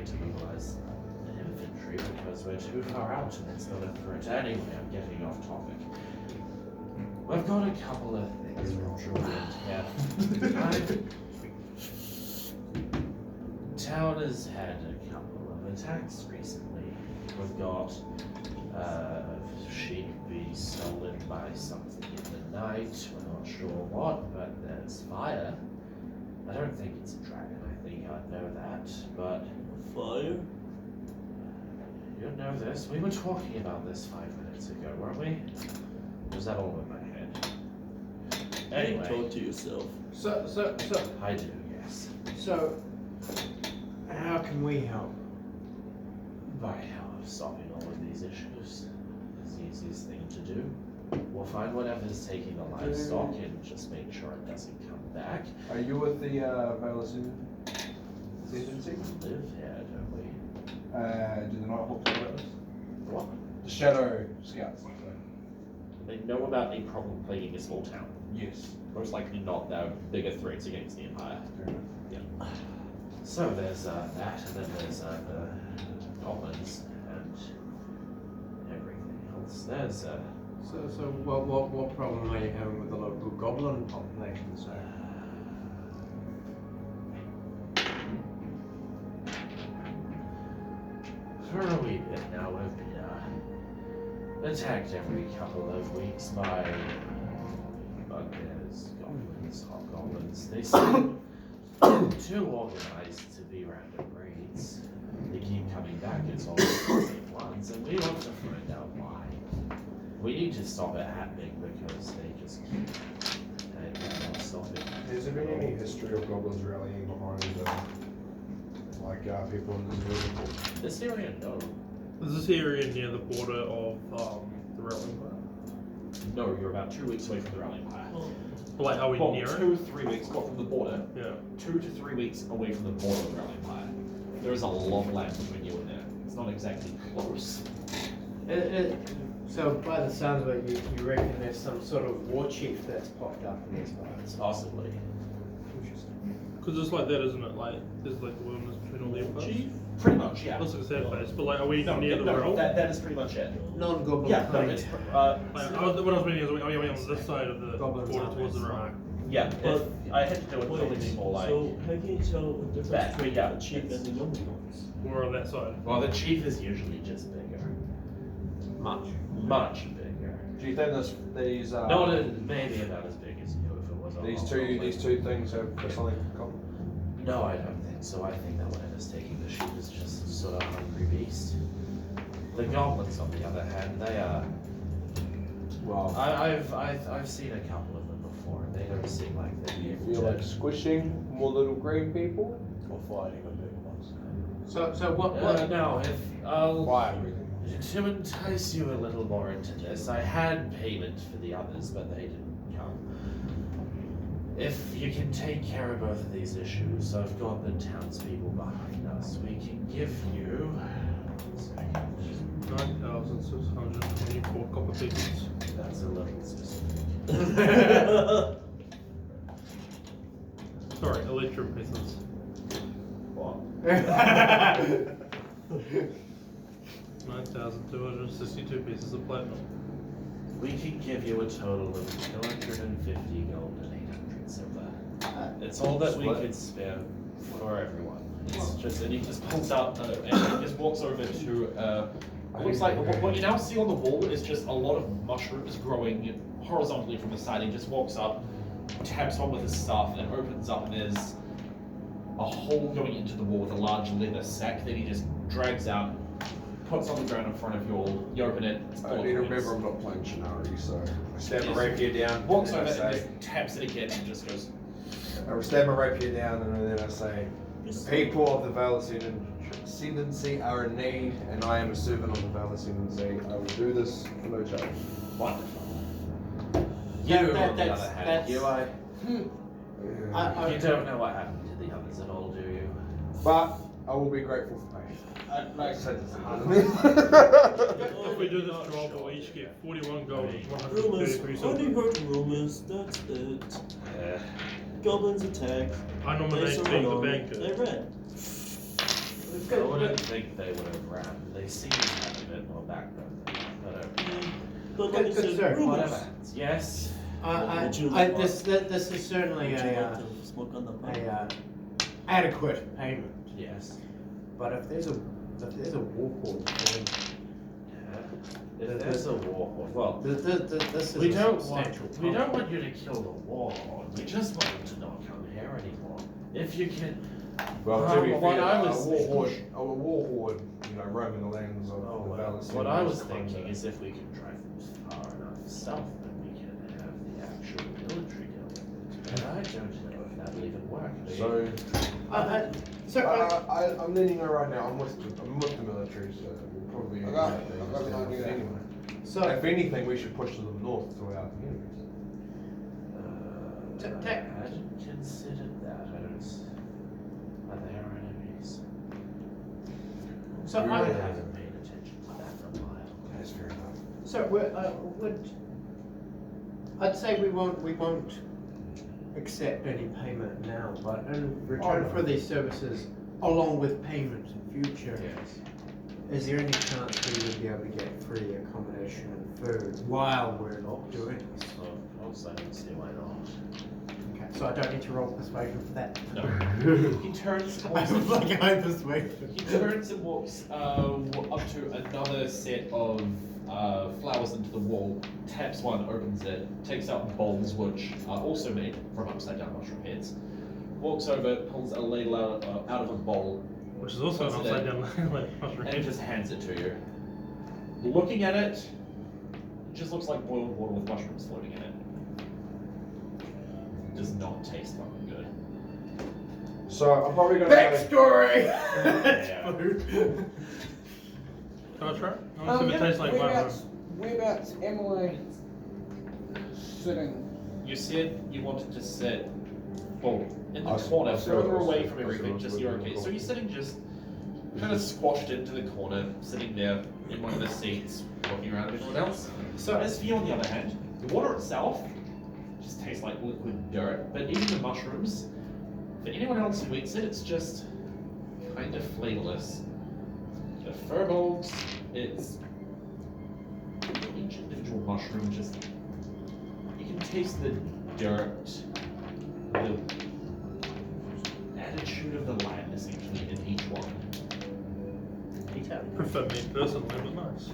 to mobilize the infantry because we're too far out and it's not a threat. Anyway, I'm getting off topic. We've got a couple of things here. Town has had a couple of attacks recently. We've got sheep being stolen by something in the night. We're not sure what, but there's fire. I don't think it's a dragon. I think I'd know that, but fire? You know this. We were talking about this 5 minutes ago, weren't we? Or was that all in my head? Anyway. Talk to yourself. So. I do, yes. So, how can we help? By solving all of these issues. It's the easiest thing to do. We'll find whatever's taking the livestock and just make sure it doesn't come back. Are you with the Valacin agency? We live here, don't we? Do the Nighthawks know about this? What? The Shadow Scouts. They know about a problem plaguing a small town. Yes. Most likely not their bigger threats against the Empire. Yeah. So there's that, and then there's the goblins and everything else. There's So what problem are you having with the local goblin population, sir? For a wee bit now, we've been attacked every couple of weeks by bugbears, goblins, hobgoblins. They seem too organized to be random raids. They keep coming back, it's always the same ones, and we want to find out why. We need to stop it happening because they just keep not stopping. Has there been any history of goblins rallying behind people in this region? This area, no. Is this area near the border of the Rallying Empire? No, you're about 2 weeks away from the Rallying Empire. Like, are we Well, near it? 2-3 weeks, from the border. Yeah. 2 to 3 weeks away from the border of the Rallying Empire. There is a lot of land between you and there. It's not exactly close. So by the sounds of it, you reckon there's some sort of war chief that's popped up in these parts? Possibly. Because it's like that, isn't it? Like, there's like the wilderness between all the empires. Pretty much, yeah. Looks like a sad place, but like, are we No, near the no, realm? that is pretty much it. Non-goblin Yeah, no, kind. it's Like, what I was meaning is, are we on this side of the Goblins border aren't towards the as realm? yeah. But- If I had to do it building more like. So how can you tell the difference Back, between yeah, the cheap and the normal ones? Or on that side? Well, the chief is usually just bigger. Much bigger. Do you think these Not maybe about as big as you if it was. these two things have something in common? No, I don't think so. I think that whatever's taking the sheep is just some sort of hungry beast. The goblins, on the other hand, they are. Well, I've seen a couple of them before, and they don't seem like they'd be you able feel to. like squishing more little green people? Or fighting a big ones? So what? No, if I'll Why everything? to entice you a little more into this, I had payment for the others, but they didn't come. If you can take care of both of these issues, I've got the townspeople behind us. We can give you. 9,624 copper pieces. That's a little specific. Sorry, electrum pieces. What? 9,262 pieces of platinum. We can give you a total of 250 gold and 800 silver. It's all that we could spare for everyone. It's just, and he just pulls out and he just walks over to. It looks like what you now see on the wall is just a lot of mushrooms growing horizontally from the side. He just walks up, taps one with his staff, and it opens up, and there's a hole going into the wall with a large leather sack that he just drags out, puts on the ground in front of you all. You open it. It's I full of need to coins. remember I'm not playing Shinari, so I stab my rapier down. Walks and over I and say, just taps it again and just goes. I stab my rapier down and then I say, the people of the Vale Ascendancy are in need, and I am a servant of the Vale Ascendancy. I will do this for no charge. Wonderful. You, on the that's- other hand, that's- you I don't know what happened to the others at all, do you? But I will be grateful for pay. like So this is hard. If we do this job, we'll each get 41 gold and Rumors, 133 only silver. heard rumors, that's it. Yeah. Goblins attack. I nominate They being the surround. banker. They ran. We've got wouldn't think they would have ran. They seem to have a bit more background than that, but But like I Good said, sir. rumors. whatever. Yes. This is certainly Would you a, like to smoke on the pipe? adequate payment. Yes. But if there's a warhorse, then If there's a warlord, well, this is we a don't substantial want problem. you to kill the warlord. We just want him to not come here anymore. If you can. Well, to be what fair, I was a war horde, roaming the lands of the Valacine. What I was thinking is if we can drive them far enough south, then we can have the actual military deal with it. And I don't know if that'll even work. I'm leaning her right now. I'm with the military, so we'll probably. I got an idea. Anyway. So If anything, we should push to the north to our enemies. I hadn't considered that. Are they our enemies? So I I- haven't paid attention to that for a while. That's fair enough. I'd say we won't accept any payment now, but in return for these services, along with payment in future, Yes. is there any chance we would be able to get free accommodation and food while we're not doing this? So, of course, I don't see why not. Okay, so I don't need to roll persuasion for that. No. He turns I was like, I'm persuaded. He turns and walks up to another set of flowers into the wall, taps one, opens it, takes out bowls which are also made from upside down mushroom heads, walks over, pulls a ladle out of a bowl, Which is also an Puts it upside in. down like mushroom. and just hands it to you. Looking at it, it just looks like boiled water with mushrooms floating in it. Does not taste fucking good. So I'm probably gonna. Backstory! Yeah. Can I try? I want to see if it tastes like my room. Whereabouts am I sitting? You said you wanted to sit, well, in the I see- corner, I see further what away you're from saying. I see everything, what just you're you're okay. doing. So you're sitting just kind of squashed into the corner, sitting there in one of the seats, looking around at everyone else. So as for you, on the other hand, the water itself just tastes like liquid dirt, but even the mushrooms, for anyone else who eats it, it's just kind of flavorless. The furbolgs, it's each individual mushroom just, you can taste the dirt, the attitude of the land essentially in each one. I prefer me personally, but nice.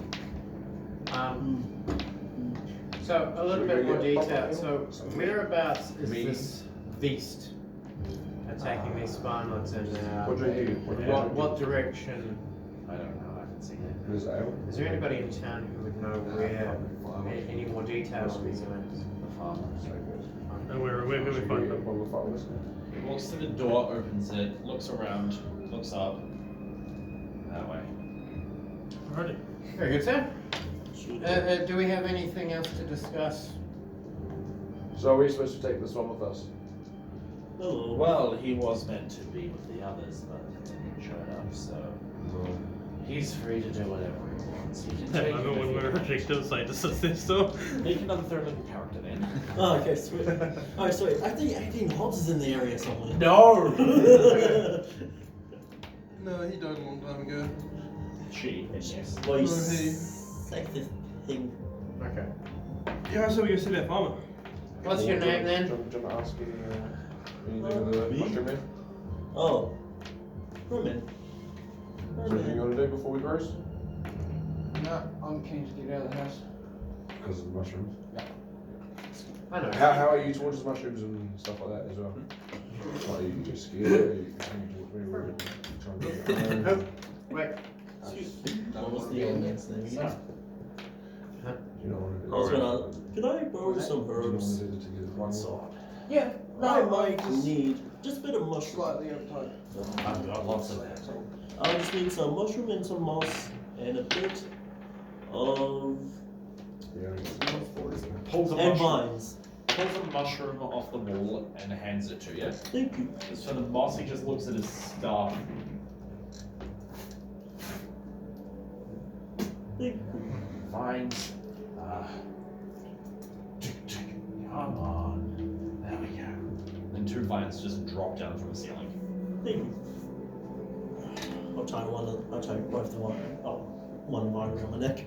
So a little Should bit we more get detail. proper So something? whereabouts is Me? this beast attacking these spinelets and What do you do? what direction? I don't know. I haven't seen it. Who's Ale? Is there anybody in town who would know where any more details on these events? The farmers. And where can we find them? He walks to the door, opens it, looks around, looks up, that way. Alrighty. Very good, sir. Shoot. Do we have anything else to discuss? So are we supposed to take this one with us? Hello. Well, he was meant to be with the others, but he showed up, so he's free to do whatever he wants. He can I take know it when if we're he rejected, so I just sit there still. Make another third level character then. Oh, okay, sweet. Alright, sorry. I think Hobbs is in the area somewhere. No! No, he died a long time ago. She. Yes. Well, you No, he- sexist thing. Okay. Yeah, so we go see that farmer. What's your name then? Do you want to ask anything of the Me? mushroom man? Oh. Herman. Is there anything you want to do before we cruise? No, I'm keen to get out of the house. Because of the mushrooms. I know. How are you towards the mushrooms and stuff like that as well? Like, are you just scared? Are you towards me? We're trying to Oh, wait. What was the old man's name? You don't want to do I was that. gonna. Could I borrow What's that? some You don't want herbs? to do it together. One Sword. Yeah, I no, might just need just a bit of mushroom. slightly uptight. I've got lots of that. I just need some mushroom and some moss and a bit of Yeah, Pulls a and mushroom. vines. Pulls a mushroom off the wall and hands it to you. Thank you. As for the moss, he just looks at his staff. Thank you. Vines. Come on. There we go. And two vines just drop down from the ceiling. Thank you. I'll tie both the one wire around my neck.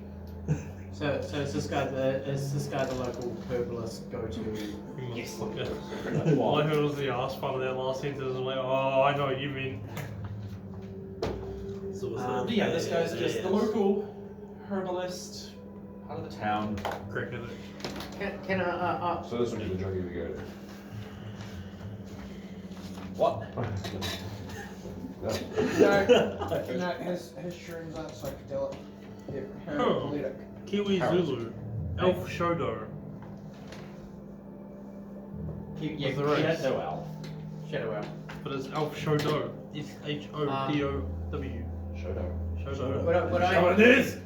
So is this guy the local herbalist go-to? Yes. Yeah. All I heard was the ass part of that last sentence. I'm like, oh, I know what you mean. So was But yeah, this guy's just the local herbalist out of the town. Cricket. Can I So this will be the junkie we go to. What? No, his shrooms aren't psychedelic. They're paralytic. Kiwi Zulu. Elf Shodo. yeah, With the rest. Shadow Elf. Shadow Elf. But it's Elf Shodo. SHODOW. Shadow. Shodo. Would I What it is?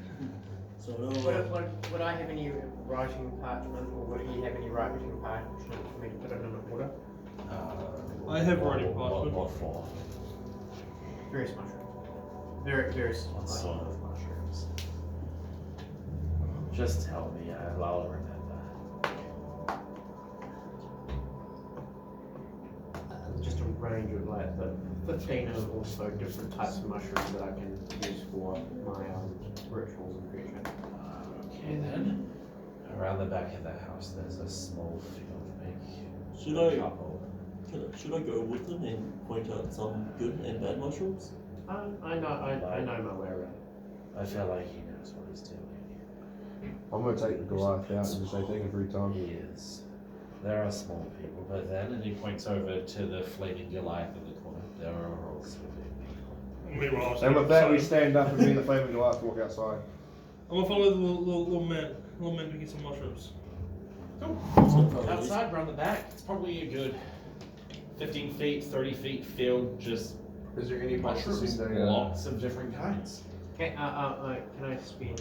So would I have any writing parchment, or would he have any writing parchment for me to put it in an order? I have writing what- parchment. What for? Various mushrooms. Very What sort of mushrooms? Just tell me, I'll remember. Just a range of like the 15 or so different types of mushrooms that I can use for my rituals and creation. Okay then. Around the back of the house, there's a small field. Make Should a I- couple. should I go with them and point out some good and bad mushrooms? I know my way around. I feel like he knows what he's doing. I'm gonna take the Goliath out and just say thank you for your time. He is. There are small people, but then, and he points over to the flaming Goliath in the corner, there are also big people. Meanwhile, And with that, we so stand up and me and the flaming Goliath walk outside. I'm gonna follow the little man to get some mushrooms. Outside, around the back, it's probably a good 15 feet, 30 feet field, just Is there any mushrooms, mushrooms? lots of different kinds. Okay, can I spend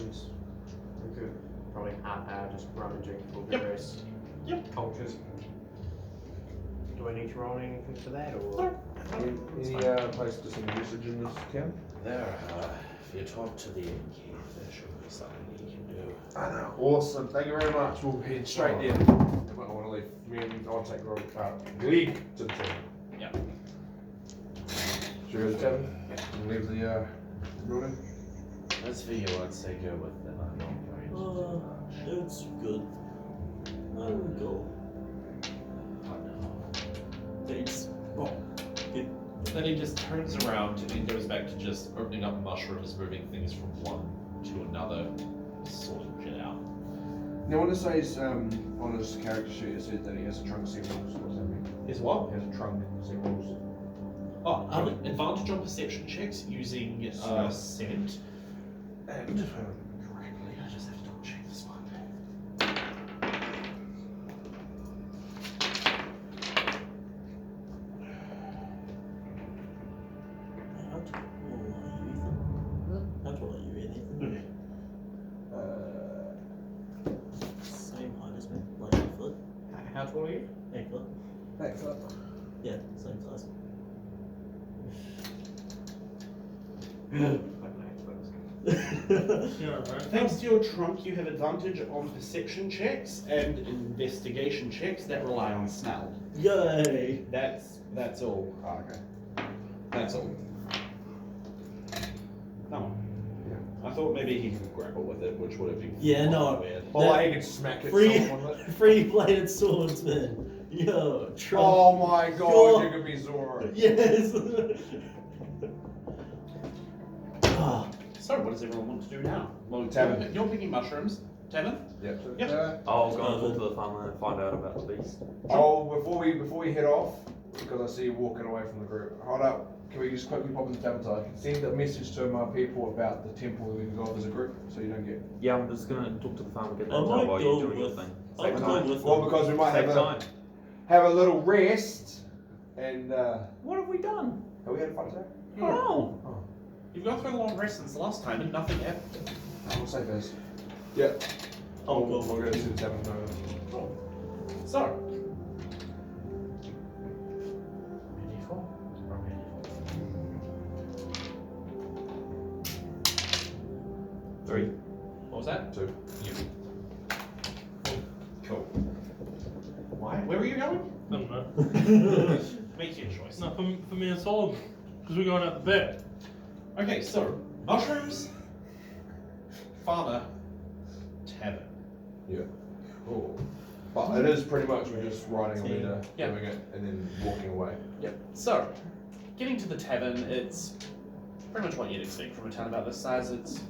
a good probably half hour just rummaging for Yep. various cultures? Do I need to roll anything for that, or? Any place to send usage in this town? There, if you talk to the innkeeper, there should be something he can do. I know. Awesome. Thank you very much. We'll head straight in. I want to leave. Me and I'll take Gleek to the tavern. Yeah. Should we go to the tavern? And leave the building? As for you, I'd say go with them. I'm not going to. It's good. I will go. Oh no. Thanks. Then he just turns around and goes back to just opening up mushrooms, moving things from one to another, sorting shit out. Now, on on his character sheet, it said that he has a trunk of seagulls. What does that mean? Is what? He has a trunk of seagulls. Oh, advantage on perception checks using scent. And if I remember correctly, I just have to double check this one. How tall are you, Ethan? Same height as me, like 8 foot. How tall are you? 8 foot. Excellent. Yeah, same size. Yeah, right. Thanks to your trunk, you have advantage on perception checks and investigation checks that rely on smell. Yay! That's all. Oh, okay. That's all. No. Yeah. I thought maybe he could grapple with it, which would have been Yeah, no. weird. Or like he could smack it Free- someone with it. Free-bladed swordsman. Yo, Trump. Oh my god, God. you could be Zora. Yes. Ah, So, what does everyone want to do now? Well, Tavern. You're picking mushrooms. Tavern? Yep. Yep. I'll go and talk to the farmer and find out about the beast. Oh, before we head off, because I see you walking away from the group, hold up. Can we just quickly pop in the tavern so I can send a message to my people about the temple we can go off as a group so you don't get. Yeah, I'm just gonna talk to the farmer, get that I done might while go you're doing your with- thing. I'll Save go time. with Well, them. because we might Save have time. have a little rest and What have we done? have we had a fun time? No. You've gone through a long rest since the last time and nothing happened. We'll say this. Yeah. I'll We'll go. go to the tavern. Cool. So. Medieval? Or medieval? 3. What was that? 2. You. Cool. Why? Where were you going? I don't know. Make your choice. No, for me and Solomon, because we're going out the back. Okay, so mushrooms, farmer, tavern. Yeah. Cool. But it is pretty much we're just writing a letter, Yeah. doing it, and then walking away. Yep. So, getting to the tavern, it's pretty much what you'd expect from a town about this size. It's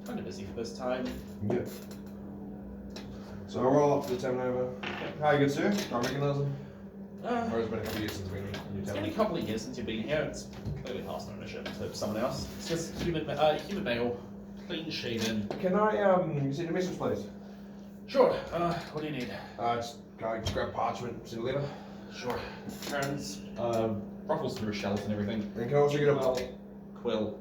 kind of busy for this time. Yeah. So I roll up to the tavern over. How you good, sir? Do I recognise him? Or it's been a couple of years since we've been in your It's been a tavern? couple of years since you've been here. It's clearly past ownership to someone else. It's just human male, clean shaven. Can I send a message, please? Sure. What do you need? Just grab parchment, send a letter. Sure. Turns, ruffles through shells and everything. And can I also get a Quill.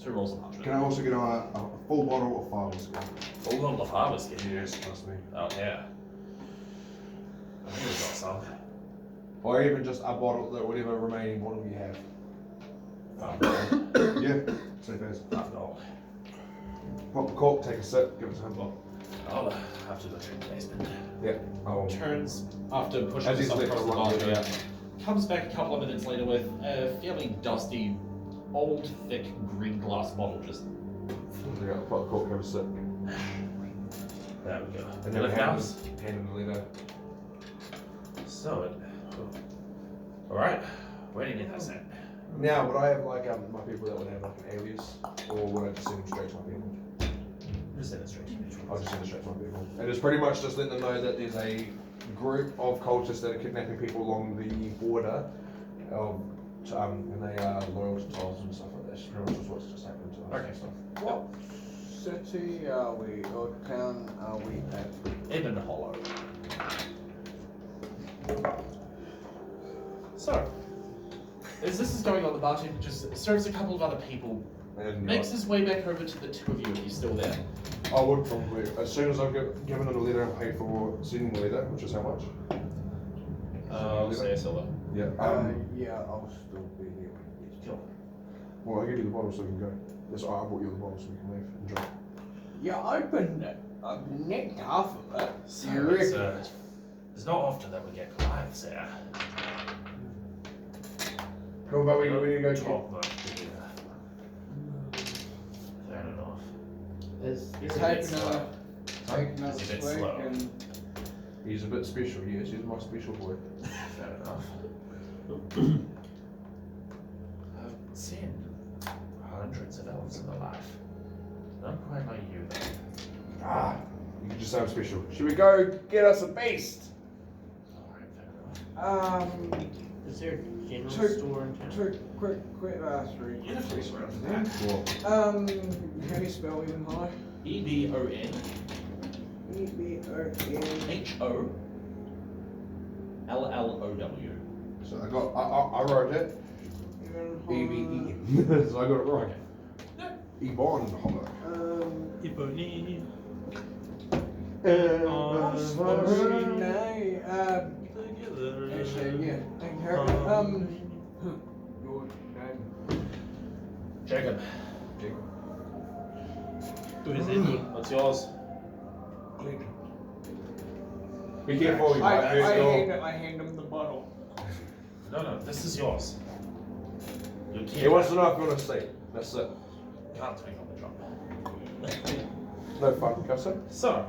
2 rolls of parchment. Can I also get a full bottle of fire whiskey? Full bottle of harvest. Yes, trust me. Oh yeah. I think we've got some. Or even just a bottle, whatever remaining bottle you have. Yeah, safe as. No. Pop the cork, take a sip, give it to him. I'll have to look in the basement. Yeah, I'll. Turns after pushing As he's stuff left across the the bar. bar, Comes back a couple of minutes later with a fairly dusty, old, thick green glass bottle. Just Yeah, pop the cork, have a sip. there we go. And then Left house. hand him the letter. So it. All right. Where do you need that sent? Now, would I have like my people that would have like an alias, or would I just send them straight to my people? Just send it straight to me. I'll just send it straight to my people. And it's pretty much just letting them know that there's a group of cultists that are kidnapping people along the border, and they are loyal to Tiles and stuff like that. It's pretty much just what's just happened to us. Okay. And stuff. What city are we, or town are we at? Ebon Hollow. So, as this is going on, the bartender just serves a couple of other people, And makes his way back over to the two of you if he's still there. I would probably, as soon as I've given them the letter and paid for sending the letter, which is how much? I'll say a silver. Yeah. Yeah, I'll still be here. Sure. Well, I'll give you the bottle so you can go. That's why I bought you the bottle so you can leave. Enjoy. Yeah, opened it. I've nicked half of it. So You it's, reckon? it's not often that we get Goliaths here. Cool, but we need to go Talk much, do we? Fair enough. Is He's a bit Taking slow. taking He's a bit swig slow. and He's a bit special, yes, he's my special boy. Fair enough. I've seen hundreds of elves in my life. Not quite like you, though. Ah, you can just say I'm special. Should we go get us a beast? Alright, fair enough. is there a general Two- store in town? two quick, three. You have to around that. Well, How do you spell even high? EBON HOLLOW. so I wrote it. E-B-E. So I got it right. Ebon Hollow. Ebony. What's your name? Together. Actually, yeah. Thank you. Your name? Jacob. Who is it? What's yours? Be careful, you I hand him the bottle. No, this is yours. Your key. He wants to know if you want to see. That's it. Can't speak on the job. No fun, Custer. So,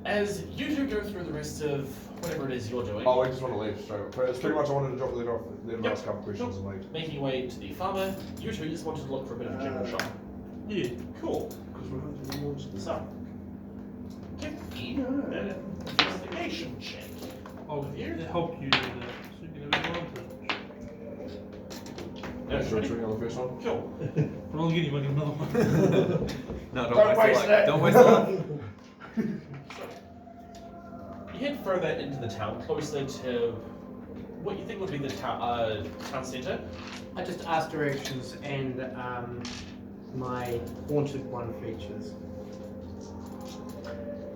as you two go through the rest of whatever it is you're doing, Oh, we just want to leave straight up. It's pretty much I wanted to drop the letter off, let him Yep. ask a couple questions and leave. making your way to the farmer, you two just wanted to look for a bit of a general shop. Yeah. Cool. Because we're hunting the monsters. So, give me an investigation check. I'll help you do that. So you can have your advantage. Yeah, sure, should we go on the first one? Cool. Roll again, you might get another one. No, Don't waste it. Don't waste it. You head further into the town, closer to what you think would be the town centre. I just asked directions and my haunted one features.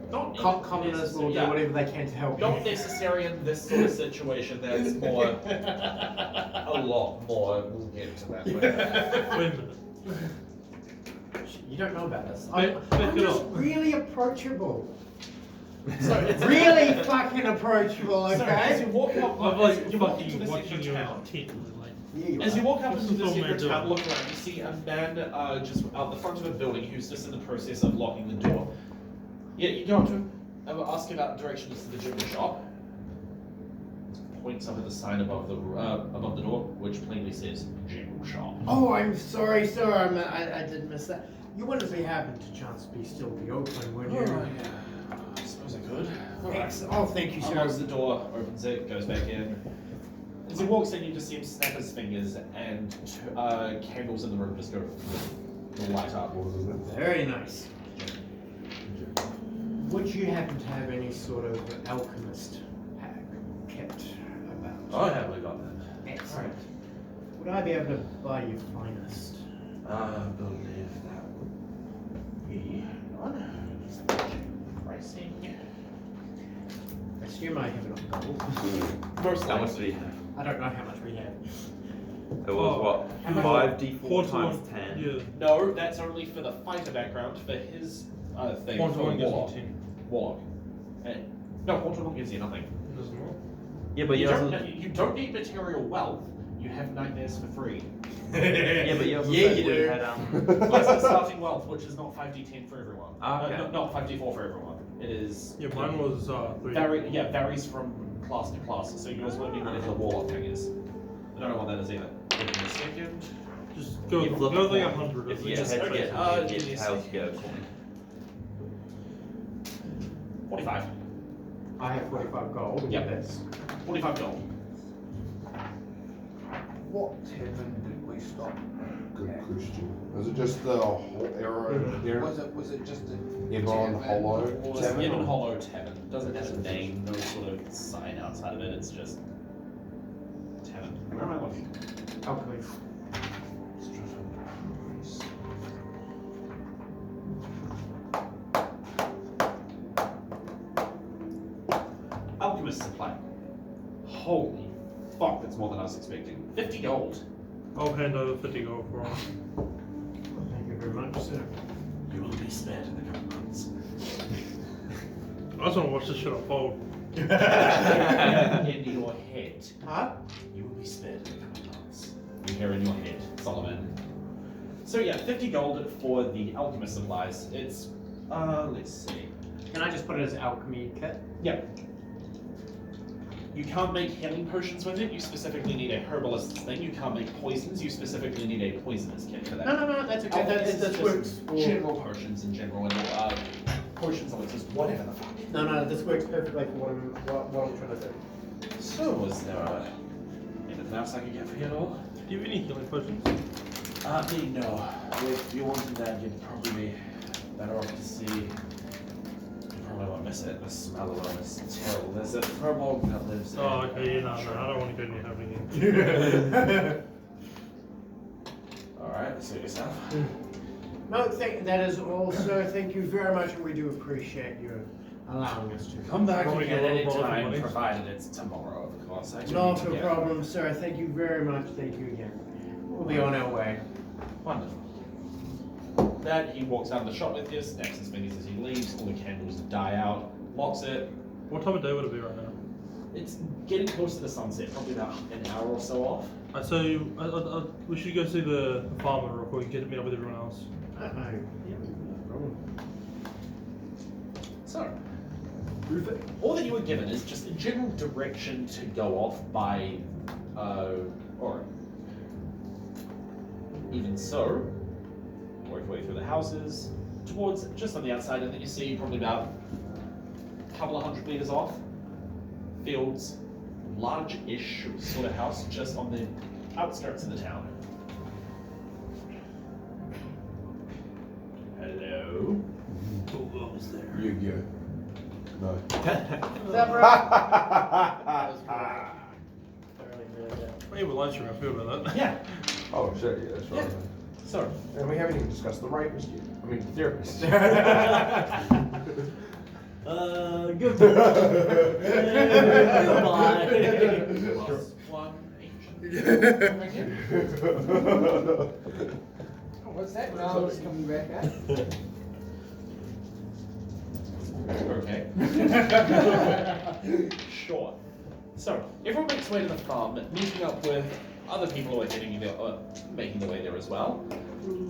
Not Commoners will do yeah. whatever they can to help Not me. necessary in this sort of situation. There's more, a lot more. We'll get to that later. Wait a minute. You don't know about this. Back I'm it just up. really approachable. So it's Really fucking approachable, So as okay? you walk up, I'm as like you walk into fucking the watching centre your of town, tent. Like, As you walk up This into is this all secret made town, up. look around, you see a man just out the front of a building who's just in the process of locking the door. Yeah, you go up to him, ask about directions to the general shop. Points up at the sign above the door, which plainly says general shop. Oh, I'm sorry, sir. I did miss that. You wouldn't be happen to chance be still be open, would you? I suppose I could. Thanks. Oh, thank you, sir. Unlocks the door, opens it, goes back in. As he walks in, you just see him snap his fingers, and candles in the room just go light up. Very nice. Would you happen to have any sort of alchemist pack kit about? Oh yeah, we got that. Excellent. Would I be able to buy your finest? I believe that would be Pricing. I assume I have it on gold. Most How much likely. do we have? I don't know how much we have. There was How much- what? 5d4 Quarter times one, 10. Yeah. No, that's only for the fighter background. For his thing, Quarter for one gives warlock. me 10. Warlock. No, quarter one gives you nothing. Doesn't it? Yeah, but You don't need material wealth. You have nightmares for free. yeah, but you also Yeah, said you we do. had That's the starting wealth, which is not 5d10 for everyone. Okay. Not 5d4 for everyone. It is. Yeah, mine was 3. Varies from class to class. So yours will be whatever the warlock thing is. I don't know what that is either. Give me a second. Just go, You flip go a like coin. 100. If If you you get just- heads, okay, get give me a tails, second. get a coin. 45. I have 45 gold. Yep. That's 45 gold. What tavern did we stop? Good at? question. Was it just the whole arrow there? Was it just a Ebon tavern? Hollow Well, it's Tavern? Given Hollow Tavern. Doesn't have a name, no sort of sign outside of it. It's just tavern. Where am I looking? alchemy. Alchemist supply. Holy fuck, that's more than I was expecting. 50 gold. I'll hand over 50 gold for him. Thank you very much, sir. You will be spared in the coming months. I just want to watch this shit unfold. In your head. Huh? You will be spared in the coming months. You hear in your head, Solomon. So yeah, 50 gold for the alchemist supplies. It's, let's see. Can I just put it as alchemy kit? Yep. You can't make healing potions with it, you specifically need a herbalist's thing. You can't make poisons, you specifically need a poisonous kit for that. No, that's okay. Alchemist That is works. just For... general potions in general, and potions of just whatever the fuck. No, this works perfectly for what I'm trying to do. So, was there anything else I could get for you at all? Do you have any healing potions? Me, no. If you wanted that, you'd probably be better off to see. You probably won't miss it. The smell alone is terrible. There's a furball that lives in. Oh, okay, yeah, no, I don't want to go near him again. Alright, suit yourself. No, that is all, sir. Thank you very much, and we do appreciate you allowing us to Come back Probably again get a any little more time, money. provided it's tomorrow, of course. I do Not need to a get- problem, sir. Thank you very much. Thank you again. We'll be on our way. Wonderful. That he walks out of the shop with you, snaps his fingers as he leaves, all the candles die out, locks it. What time of day would it be right now? It's getting close to the sunset, probably about an hour or so off. So we should go see the farmer real quick and get to meet up with everyone else. Yeah, no problem. So, all that you were given is just a general direction to go off by Orem. Even so, work your way through the houses, towards just on the outside, and then you see probably about a couple of 100 meters off, fields, large-ish sort of house just on the outskirts of the town. Hello. Who was there? Yu-Gi-Oh. No. Hey, we're lunch room. I feel about that. Yeah. Oh shit, yeah, that's right. Yeah. So, And we haven't even discussed the rapist yet. I mean, therapist. plus one ancient. What's that knowledge coming back at? Okay. Sure. So, everyone makes way to the farm, meeting up with other people who are making their way there as well.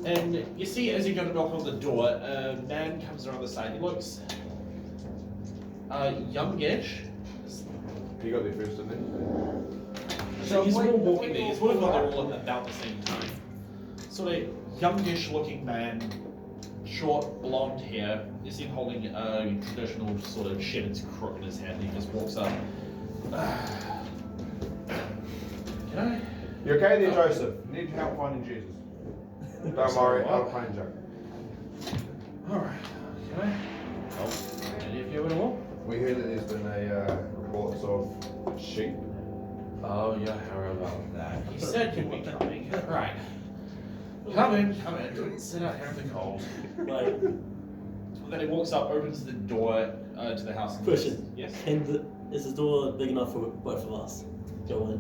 And you see, as you go to knock on the door, a man comes around the side. He looks youngish. He got there first, didn't So he's all walking there. He's walking there all at about the same time. Sort of youngish looking man, short blonde hair. You see him holding a traditional sort of shepherd's crook in his hand. He just walks up. Can I? he? You okay there, Joseph? Need help finding Jesus. Don't worry, I'll find Joe. Alright. Can I help any of you at all? We heard that there's been reports of sheep. Oh, yeah, how about that? He said you'd be coming. Right. Come in. Sit out here in the cold. Like, Then he walks up, opens the door to the house. And question. Yes, Is the door big enough for both of us? Go in.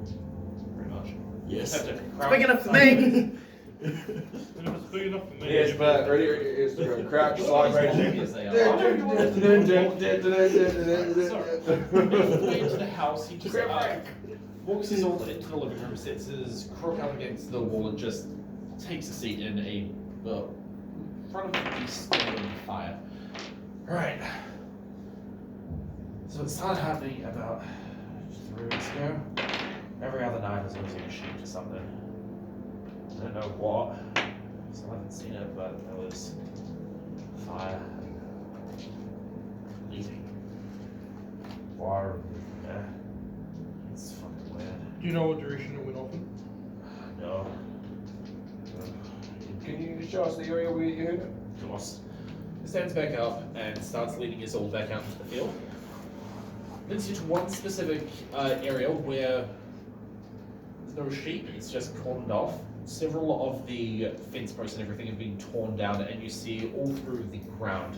pretty much. Yes. Except if It's big enough for me! And if it's big enough for me, Yes, but ready is to go crouch, side ranging. Yes, they are. So, way into the house, he just walks his all into the living room, sets his crook up against the wall, and just takes a seat in front of the smoldering fire. Right. So it started happening about 3 weeks ago. Every other night I was losing a sheep to something. I don't know what. Still haven't seen it, but there was fire. Bleeding. Fire. Yeah. It's fucking weird. do you know what direction it went off in? No. Can you show us the area where you heard it? Of course. He stands back up and starts leading us all back out into the field. Leads you to one specific area where there's no sheep, it's just cordoned off. Several of the fence posts and everything have been torn down, and you see all through the ground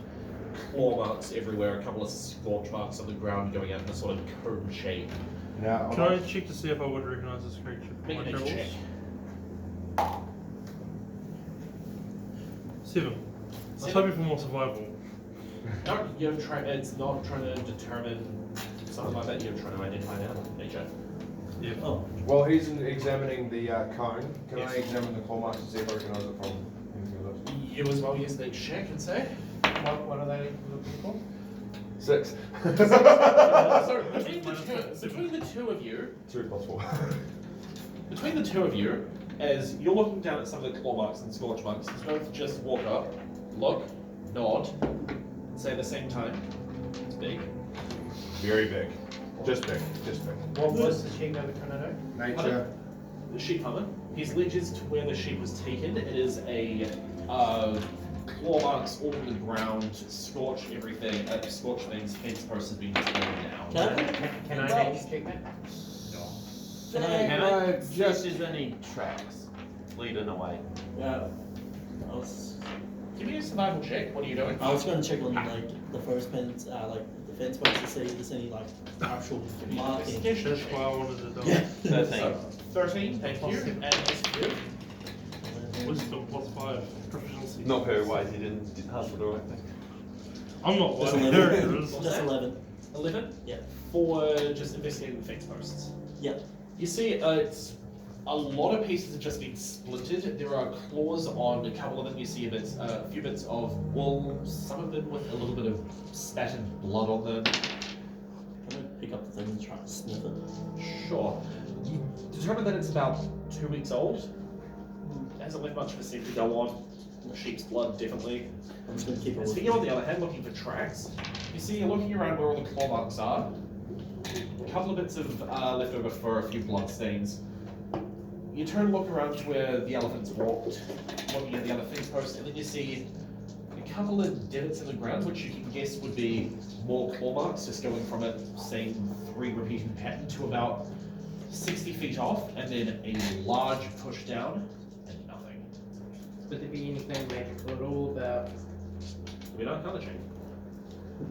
claw marks everywhere, a couple of scorch marks on the ground going out in a sort of cone shape. Now, Can I check to see if I would recognize this creature from Make my a travels? check. 7. I was 7? hoping for more survival. No, it's not trying to determine something like that, you're trying to identify now, nature. Yeah. Oh, while he's examining the cone, can Yes. I examine the claw marks to see if I recognize it from anything of this? You as well, yes, they check and say. What are they looking for? 6. So between the two of you, 2 plus 4. between the two of you, as you're looking down at some of the claw marks and scorch marks, you both just walk up, look, nod, and say at the same time, it's big. Very big. Just big. Just big. What was the sheep over trying to do? Nature. The sheep hunter. He's led you to where the sheep was taken. It is a claw marks all over the ground, scorched everything, scorched things, fence posts have been torn down. can I? Can I name sheep then? Can I? Can I see if there's any tracks leading away? Yeah. I was Give me a survival check. What are you doing? gonna check on like the first fence, like the fence post to see if there's any like actual marking. Investigation That's check. why I wanted to do Yeah. it. 13. So, 13, thank you. And this you. Wisdom plus 5. Proficiency. Not very wise, he didn't hustle the right thing. I'm not Just lying. 11. There it is. What's Just that? 11. 11? Yeah. For just investigating the fence posts. Yeah. You see, it's a lot of pieces have just been splintered. There are claws on a couple of them. You see a few bits of wool, some of them with a little bit of spattered blood on them. Can I pick up the thing and try to sniff it? Sure. You determine that it's about 2 weeks old. It hasn't left much of a scent to go on. The sheep's blood, definitely. I'm just gonna keep it As with for you, on the other hand, looking for tracks, you see, you're looking around where all the claw marks are. A couple of bits of leftover fur, a few blood stains. You turn and look around to where the elephants walked, looking at the other fence posts, and then you see a couple of divots in the ground, which you can guess would be more claw marks, just going from a same 3 repeating pattern to about 60 feet off, and then a large push down, and nothing. Would there be anything magical at all about? We're not color check.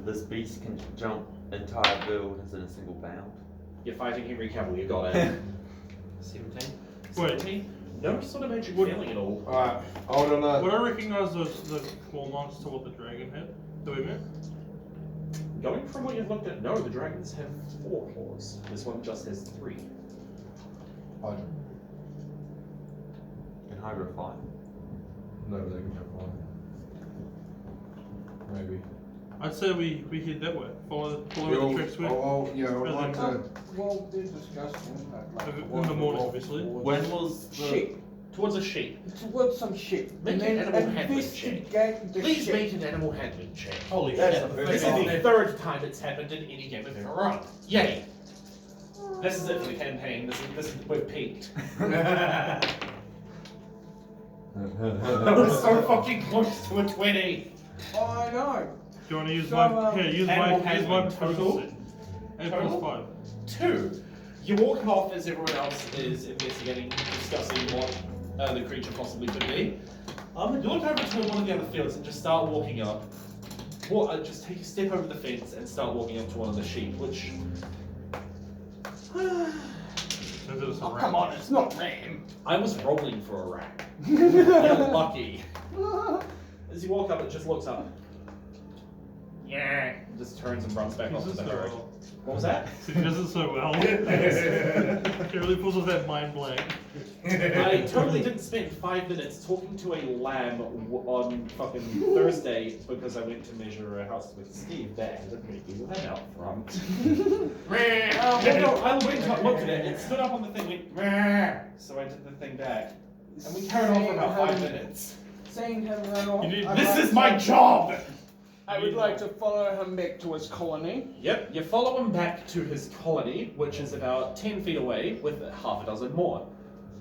This beast can jump entire buildings in a single bound. You're fighting Henry Cavill, you got it. 17? Wait. 17? No sort of magic Would- feeling at all. Alright, hold on Would that. I recognize the claw marks to what the dragon had that we met? Going from what you've looked at, no, the dragons have 4 claws. This one just has 3. Can Hydro fly? No, they can jump on. Maybe. I'd say we head that way. Follow the tracks we. Yeah, I would like to. Well, they're discussing like In the morning, obviously. When was the... sheep. Towards a sheep. Towards some sheep. Make And an then animal handling investigate the Please sheep. make an animal handling check. Holy That's shit. a very This is good the idea. third time it's happened in any game I've ever run. Yay! This is it for the campaign. We're peaked. That was so fucking close to a 20. I know. Do you want to use So, my... Here, use animal my handling total. total? 8 Total? plus 5. 2. You walk off as everyone else is investigating, discussing what the creature possibly could be. You look over to one of the other fields and just start walking up. Just take a step over the fence and start walking up to one of the sheep, which... Oh, come on, it's not Ram. I was rolling for a rat. You're lucky. As you walk up, it just looks up. Yeah. Just turns and runs back off to the herd. What was that? He does it so well. He really pulls off that mind blank. I totally didn't spend 5 minutes talking to a lamb on fucking Thursday because I went to measure a house with Steve there. Let me do that out front. I went and looked at it, it stood up on the thing, went "Meh." So I did the thing back. And we carried on for about 5 minutes. Seeing him run off. You need- I'd This like is to- my job! I would like to follow him back to his colony. Yep, you follow him back to his colony, which is about 10 feet away, with half a dozen more.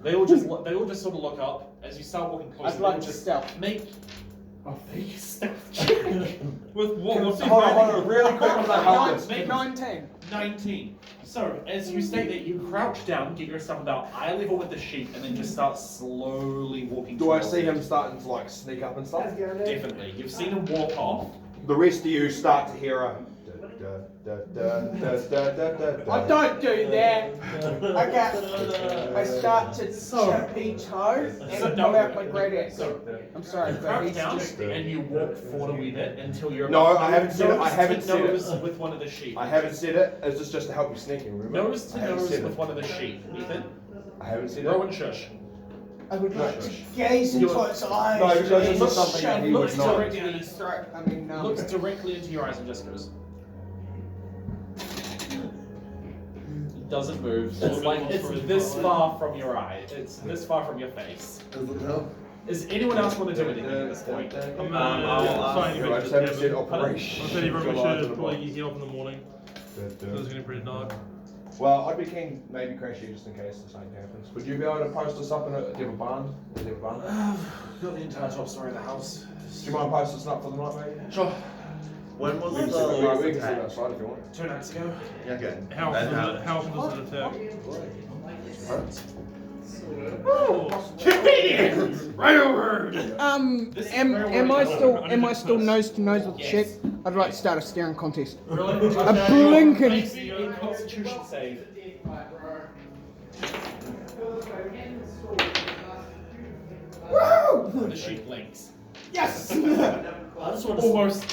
They all just sort of look up as you start walking closer. I'd like they to just stealth. make a stealth check. With what? What's Hold on, really quick on that help. 19. 19. So as you stay there, you crouch down, get yourself about eye level with the sheep, and then just start slowly walking. Do I towards see it. him starting to like sneak up and stuff? Definitely. You've seen him walk off. The rest of you start to hear a. I don't do that. I start to tippy toe and pull out my great axe. I'm sorry, You but crouch he's down just... and you walk forward a wee bit until you're No, about I haven't said it. I nose haven't to said it. nose with one of the sheep. I haven't said it. It's just to help you sneaking. Remember? Nose to I haven't nose said with it. one of the sheep. Ethan, I haven't said it. Rowan, shush. I would like to gaze into its eyes. No, because and it's not something that he looks would know. shove it down his throat. I mean, no. Looks directly into your eyes and just goes. It doesn't move. It's like it's this far from your eye. It's this far from your face. Does anyone else want to do anything at this point? I just haven't said operation. I said he probably July should to probably the get here up in the morning. It was getting pretty dark. Well, I'd be keen maybe crash you just in case the same happens. Would you be able to post us up in a, do you have a barn? Do you have a barn? Got the entire top story of the house. Do you mind posting us up for the night, maybe? Sure. When was We can the sit- last we can sit attack? outside if you want. 2 nights ago. Okay. How And often does it attack? Right over. This is where Am we're I going. still nose to nose with the Yes. sheep? I'd like to start a staring contest. Really? A blinking. Make me a Constitution save. Woo! The sheep blinks. Yes! I just want Almost.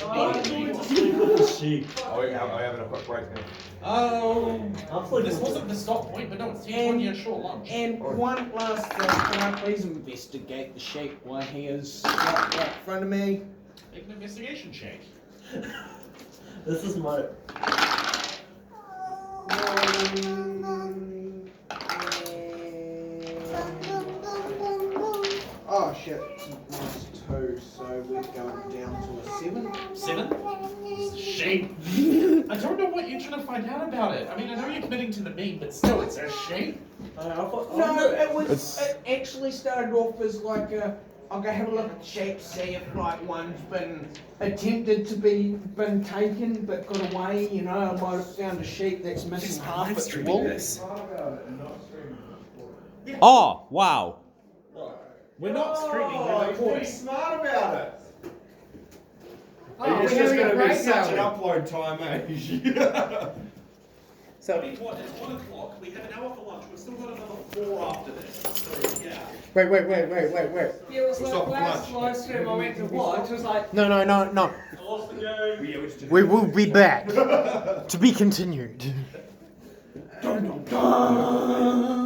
sheep. Oh, yeah, I'm having a quick break now. Oh. This wasn't the stop point, but no, it's taking you a short lunch. And one last thing, can I please investigate the sheep while he is right in front of me? Make an investigation check. This is my... Oh shit, it's -2, so we're going down to a 7. 7? It's a sheep. I don't know what you're trying to find out about it. I mean, I know you're committing to the meme, but still, it's a sheep. No, it actually started off as like a, I'll go have a look at the sheep, see if like one's been attempted to been taken but got away, you know, I might have found a sheep that's missing half its wool. Oh, wow. We're not streaming, we're recording. smart about it. Oh, It's we're just having a going to be break, such an are we? upload time, eh? So, it's 1 o'clock, we have an hour for lunch, we've still got another 4 after this, so yeah. Wait. Yeah, it was We'll like stop last for live stream I went to watch, it was like, No. I lost the game. We will be back. To be continued. Dun, dun, dun.